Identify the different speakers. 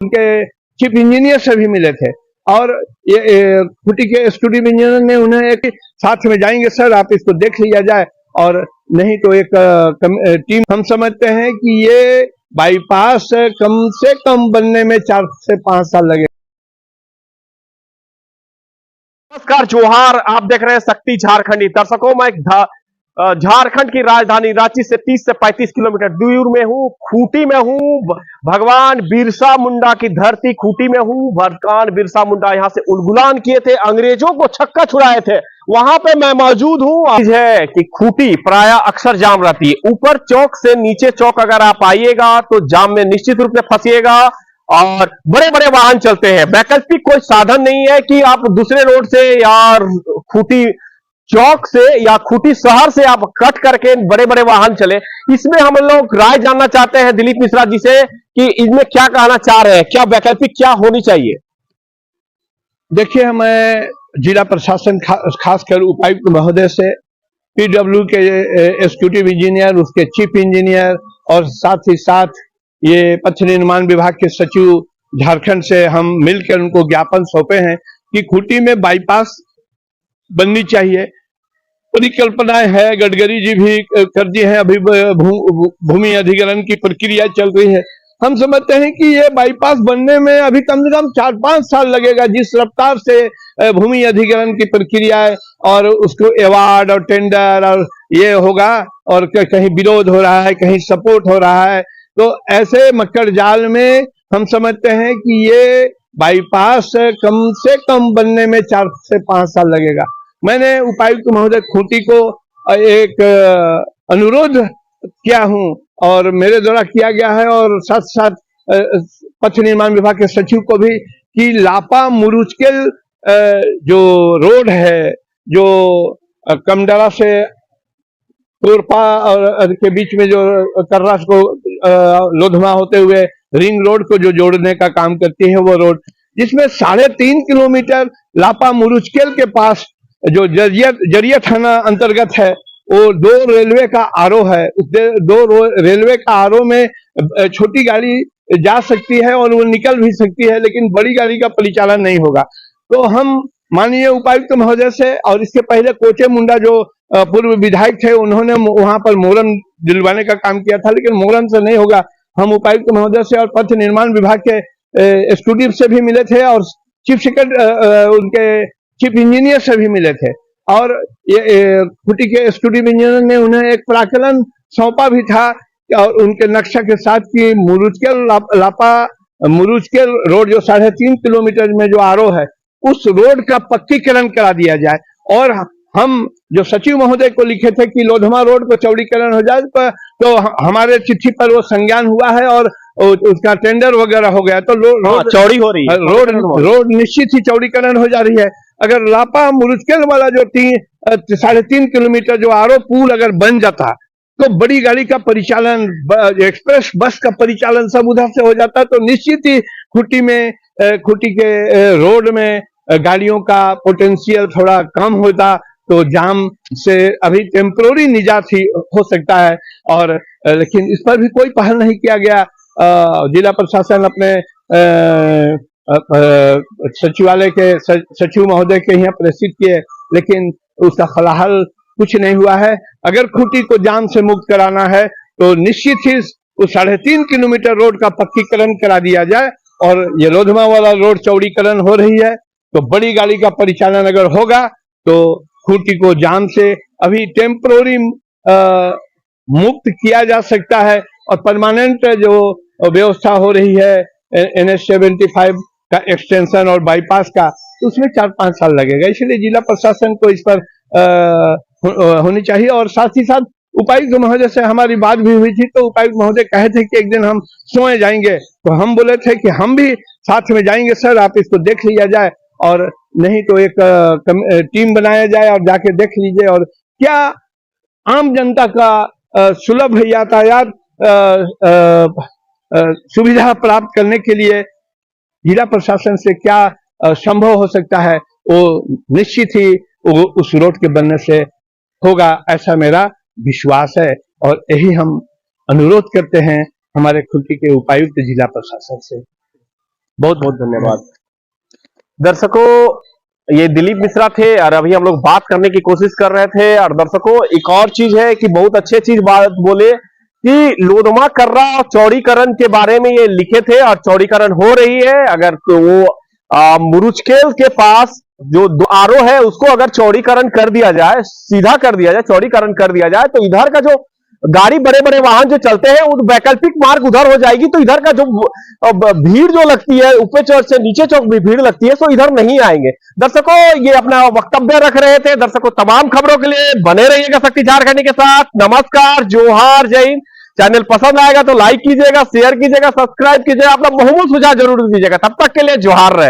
Speaker 1: उनके chief engineer से भी मिले थे और ये खूंटी के एग्जीक्यूटिव इंजीनियर ने उन्हें एक साथ में जाएंगे सर, आप इसको देख लिया जाए, और नहीं तो एक टीम। हम समझते हैं कि ये बाईपास कम से कम बनने में 4 से 5 साल लगे।
Speaker 2: नमस्कार, जोहार। आप देख रहे हैं शक्ति झारखंडी। दर्शकों, मैं झारखंड की राजधानी रांची से 30 से 35 किलोमीटर दूर में हूं, खूंटी में हूं। भगवान बिरसा मुंडा की धरती खूंटी में हूं। भगवान बिरसा मुंडा यहां से उलगुलान किए थे, अंग्रेजों को छक्का छुड़ाए थे, वहां पे मैं मौजूद हूं। है कि खूंटी प्राय अक्सर जाम रहती है। ऊपर चौक से नीचे चौक अगर आप आइएगा तो जाम में निश्चित रूप से फंसिएगा और बड़े बड़े वाहन चलते हैं। वैकल्पिक कोई साधन नहीं है कि आप दूसरे रोड से या खूंटी चौक से या खूंटी शहर से आप कट करके बड़े बड़े वाहन चले। इसमें हम लोग राय जानना चाहते हैं दिलीप मिश्रा जी से कि इसमें क्या कहना चाह रहे हैं, क्या वैकल्पिक क्या होनी चाहिए।
Speaker 1: देखिए, मैं जिला प्रशासन खासकर उपायुक्त महोदय से, पीडब्ल्यू के एग्जीक्यूटिव इंजीनियर, उसके चीफ इंजीनियर और साथ ही साथ ये पथ निर्माण विभाग के सचिव झारखंड से हम मिलकर उनको ज्ञापन सौंपे हैं कि खूंटी में बाईपास बननी चाहिए। परिकल्पनाएं है, गडकरी जी भी कर दी है, अभी भूमि अधिग्रहण की प्रक्रिया चल रही है। हम समझते हैं कि ये बाईपास बनने में अभी कम से कम 4-5 साल लगेगा। जिस रफ्तार से भूमि अधिग्रहण की प्रक्रिया है और उसको अवार्ड और टेंडर और ये होगा, और कहीं विरोध हो रहा है, कहीं सपोर्ट हो रहा है, तो ऐसे मक्कड़ जाल में हम समझते हैं कि ये बाईपास कम से कम बनने में 4 से 5 साल लगेगा। मैंने उपायुक्त महोदय खूंटी को एक अनुरोध किया हूं और मेरे द्वारा किया गया है, और साथ साथ पथ निर्माण विभाग के सचिव को भी, कि लापा मुरुचकेल जो रोड है, जो कमडरा से कोरपा और के बीच में जो कर्रास को लोधमा होते हुए रिंग रोड को जो जोड़ने का काम करती है, वो रोड जिसमें 3.5 किलोमीटर लापा मुरुचकेल के पास जो जरिया थाना अंतर्गत है, वो 2 रेलवे का आरोह है। उस 2 रेलवे का आरोह में छोटी गाड़ी जा सकती है और वो निकल भी सकती है, लेकिन बड़ी गाड़ी का परिचालन नहीं होगा। तो हम माननीय उपायुक्त महोदय से, और इसके पहले कोचे मुंडा जो पूर्व विधायक थे, उन्होंने वहां पर मोरम दिलवाने का काम किया था, लेकिन मोरम से नहीं होगा। हम उपायुक्त महोदय से और पथ निर्माण विभाग के एग्जीक्यूटिव से भी मिले थे और चीफ सेक्रेटरी उनके चीफ इंजीनियर से भी मिले थे, और ये खूंटी के एग्जीक्यूटिव इंजीनियर ने उन्हें एक प्राकलन सौंपा भी था और उनके नक्शा के साथ कि मुरुचकेल लापा मुरुचकेल रोड जो 3.5 किलोमीटर में जो आरोह है, उस रोड का पक्कीकरण करा दिया जाए। और हम जो सचिव महोदय को लिखे थे कि लोधमा रोड को चौड़ीकरण हो जाए, तो हमारे चिट्ठी पर वो संज्ञान हुआ है और उसका टेंडर वगैरह हो गया, तो
Speaker 2: चौड़ी हो रही है,
Speaker 1: रोड निश्चित ही चौड़ीकरण हो जा रही है। अगर लापा मुरुचकेल वाला जो 3.5 किलोमीटर जो आरोह पुल अगर बन जाता, तो बड़ी गाड़ी का परिचालन, एक्सप्रेस बस का परिचालन सब उधर से हो जाता, तो निश्चित ही खूंटी के रोड में गाड़ियों का पोटेंशियल थोड़ा कम होता, तो जाम से अभी टेम्पोररी निजात ही हो सकता है। और लेकिन इस पर भी कोई पहल नहीं किया गया। जिला प्रशासन अपने सचिवालय के सचिव महोदय के यहाँ प्रेषित किए, लेकिन उसका फिलहाल कुछ नहीं हुआ है। अगर खूंटी को जाम से मुक्त कराना है तो निश्चित ही उस 3.5 किलोमीटर रोड का पक्कीकरण करा दिया जाए, और ये लोधमा वाला रोड चौड़ीकरण हो रही है, तो बड़ी गाड़ी का परिचालन अगर होगा तो खूंटी को जाम से अभी टेम्पोररी मुक्त किया जा सकता है, और परमानेंट जो व्यवस्था हो रही है NH 75 का एक्सटेंशन और बाईपास का, तो उसमें 4-5 साल लगेगा। इसलिए जिला प्रशासन को इस पर होनी चाहिए। और साथ ही साथ उपायुक्त महोदय से हमारी बात भी हुई थी, तो उपायुक्त महोदय कहे थे कि एक दिन हम सोए जाएंगे, तो हम बोले थे कि हम भी साथ में जाएंगे सर, आप इसको देख लिया जाए, और नहीं तो एक टीम बनाया जाए और जाके देख लीजिए। और क्या आम जनता का सुलभ यातायात सुविधा प्राप्त करने के लिए जिला प्रशासन से क्या संभव हो सकता है, वो निश्चित ही उस रोड के बनने से होगा, ऐसा मेरा विश्वास है। और यही हम अनुरोध करते हैं हमारे खूंटी के उपायुक्त जिला प्रशासन से।
Speaker 2: बहुत बहुत धन्यवाद। दर्शकों, ये दिलीप मिश्रा थे और अभी हम लोग बात करने की कोशिश कर रहे थे। और दर्शकों, एक और चीज है कि बहुत अच्छी चीज बात बोले कि लोधमा कर्रा और चौड़ीकरण के बारे में ये लिखे थे और चौड़ीकरण हो रही है। अगर तो वो मुरुचकेल के पास जो द्वारो है उसको अगर चौड़ीकरण कर दिया जाए, सीधा कर दिया जाए, चौड़ीकरण कर दिया जाए, तो इधर का जो गाड़ी बड़े बड़े वाहन जो चलते हैं उन वैकल्पिक मार्ग उधर हो जाएगी, तो इधर का जो भीड़ जो लगती है ऊपर चौक से नीचे चौक भी भीड़ लगती है, तो इधर नहीं आएंगे। दर्शकों, ये अपना वक्तव्य रख रहे थे। दर्शकों, तमाम खबरों के लिए बने रहिएगा शक्ति झारखंडी के साथ। नमस्कार, जोहार, जय हिंद। चैनल पसंद आएगा तो लाइक कीजिएगा, शेयर कीजिएगा, सब्सक्राइब कीजिएगा, अपना बहुमूल्य सुझाव जरूर दीजिएगा। तब तक के लिए जोहार रहे।